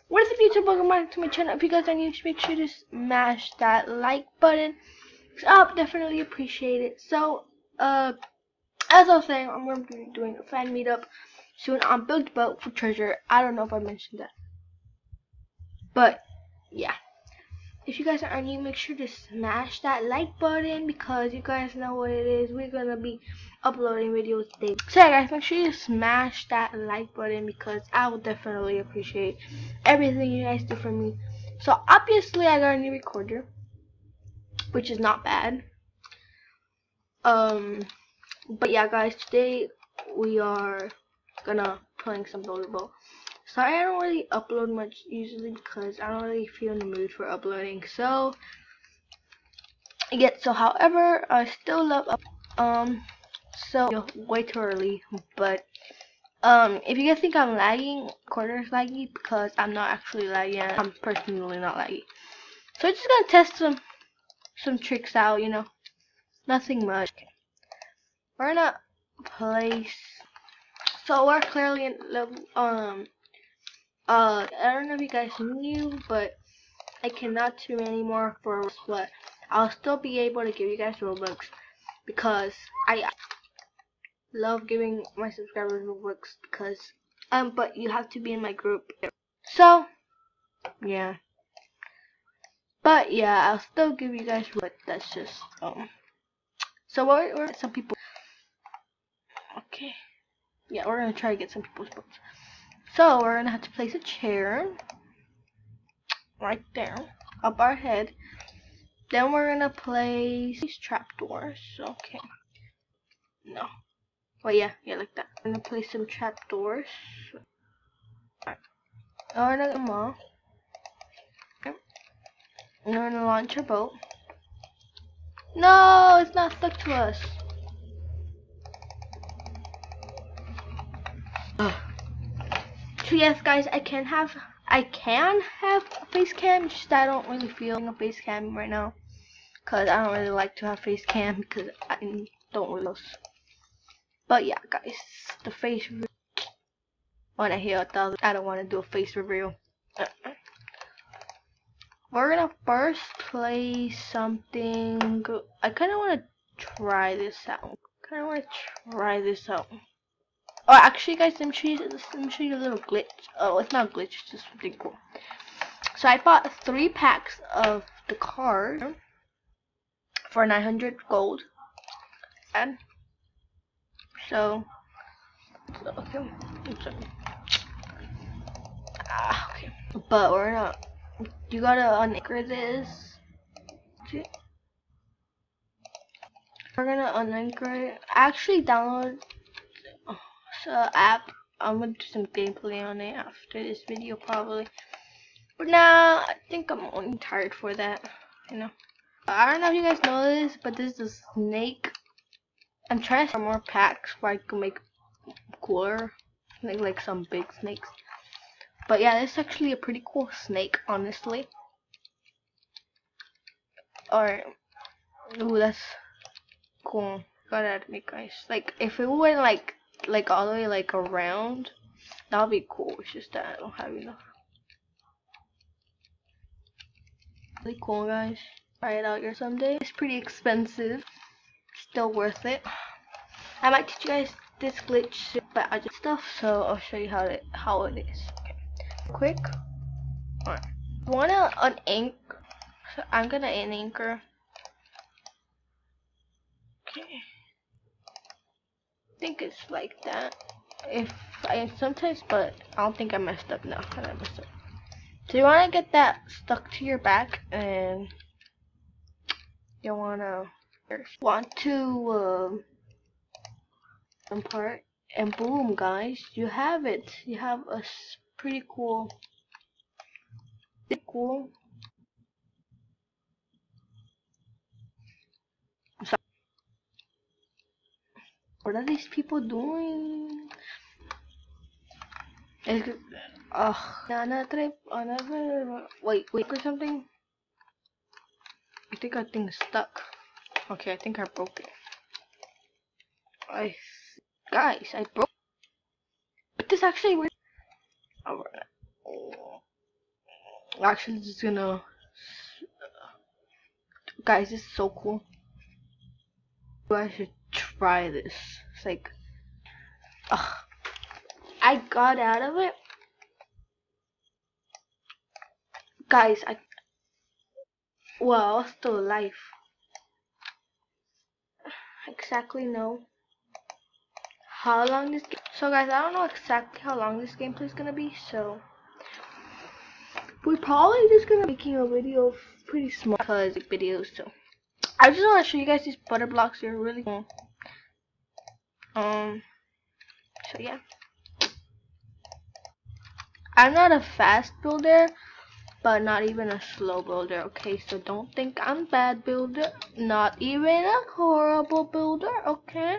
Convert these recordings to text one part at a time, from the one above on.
What is up, YouTube? Welcome back to my channel. If you guys are new, make sure to smash that like button. I'll definitely appreciate it. So, as I was saying, I'm going to be doing a fan meetup soon on Build Boat for Treasure. I don't know if I mentioned that, but yeah. If you guys are new, make sure to smash that like button because you guys know what it is. We're gonna be uploading videos daily. So yeah, guys, make sure you smash that like button because I will definitely appreciate everything you guys do for me. So obviously I got a new recorder, which is not bad. But yeah, guys, today we are gonna playing some volleyball. Sorry, I don't really upload much usually because I don't really feel in the mood for uploading. So however, I still love so way too early. But if you guys think I'm lagging, recorder is laggy because I'm not actually lagging. I'm personally not laggy. So I'm just gonna test some tricks out. You know, nothing much. We're gonna place. So we're clearly in level I don't know if you guys knew, but I cannot stream anymore for what. I'll still be able to give you guys Robux because I love giving my subscribers Robux because but you have to be in my group. So yeah. But yeah, I'll still give you guys what that's just so we're some people. Okay. Yeah, we're gonna try to get some people's books. So we're gonna have to place a chair right there up our head. Then we're gonna place these trapdoors. Okay. No. Well, yeah, like that. I'm gonna place some trapdoors. Alright. We're gonna get them all. Okay. And we're gonna launch our boat. No, it's not stuck to us. Ugh. So yes, guys, I can have a face cam. Just that I don't really feel a face cam right now, cause I don't really like to have face cam because I don't really. But yeah, guys, the face. When I hear 1,000, I don't want to do a face reveal. We're gonna first play something. I kind of want to try this out. Oh, actually, guys, let me show you a little glitch. Oh, it's not a glitch. It's just something cool. So I bought 3 packs of the card for 900 gold. And so okay. Okay. But we're not. You gotta unanchor this. We're gonna unanchor it. I actually download the app. I'm gonna do some gameplay on it after this video probably. But now I think I'm only tired for that. You know. I don't know if you guys know this, but this is a snake. I'm trying to find more packs where I can make cooler, like some big snakes. But yeah, this is actually a pretty cool snake, honestly. Or, ooh, that's cool. Gotta admit, guys. Like, if it went like all the way like around, that would be cool. It's just that I don't have enough. Really cool, guys. Try it out here someday. It's pretty expensive. Still worth it. I might teach you guys this glitch, but I just stuff. So I'll show you how it is. Okay. Quick. Alright. You wanna unanchor? So I'm gonna unanchor. Okay. I think it's like that. If I sometimes, but I don't think I messed up. No, I didn't mess up. So you wanna get that stuck to your back, and you want to part, and boom, guys, you have it. You have a pretty cool. So, what are these people doing? Another trip, another. Wait, or something. I think our thing is stuck. Okay, I think I broke it. Guys, I broke. But this actually works. Oh, Actually, just gonna, guys, this is so cool. I should try this. It's like, ugh. I got out of it, guys. Well, I was still alive. Exactly know how long this game. So guys, I don't know exactly how long this gameplay is gonna be. So we're probably just gonna making a video pretty small because videos. So I just want to show you guys these butter blocks. They're really cool. So yeah, I'm not a fast builder, but not even a slow builder. Okay, so don't think I'm bad builder. Not even a horrible builder. Okay,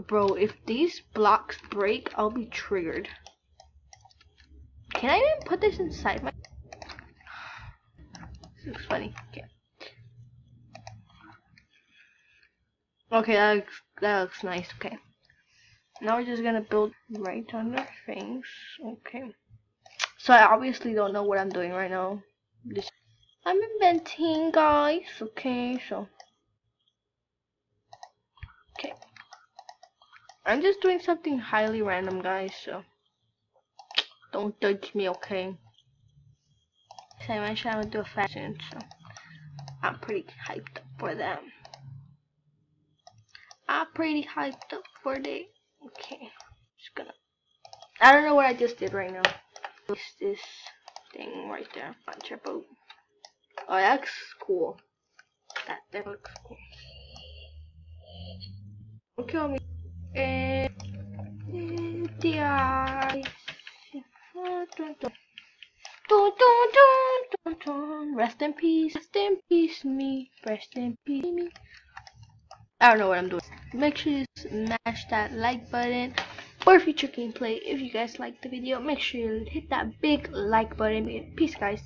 bro. If these blocks break, I'll be triggered. Can I even put this inside my? This looks funny. Okay. Okay, that looks nice. Okay. Now we're just gonna build right under things. Okay. So I obviously don't know what I'm doing right now. I'm inventing, guys. Okay, so. Okay. I'm just doing something highly random, guys. So don't judge me, okay? So I mentioned I would do a fashion, so I'm pretty hyped up for that. I'm pretty hyped up for that. Okay. Just gonna. I don't know what I just did right now. This thing right there. Punch a boat. Oh, that's cool. That looks cool. Don't kill me. And the eyes. Rest in peace, me. Rest in peace, me. I don't know what I'm doing. Make sure you smash that like button for future gameplay. If you guys like the video, make sure you hit that big like button. Peace, guys.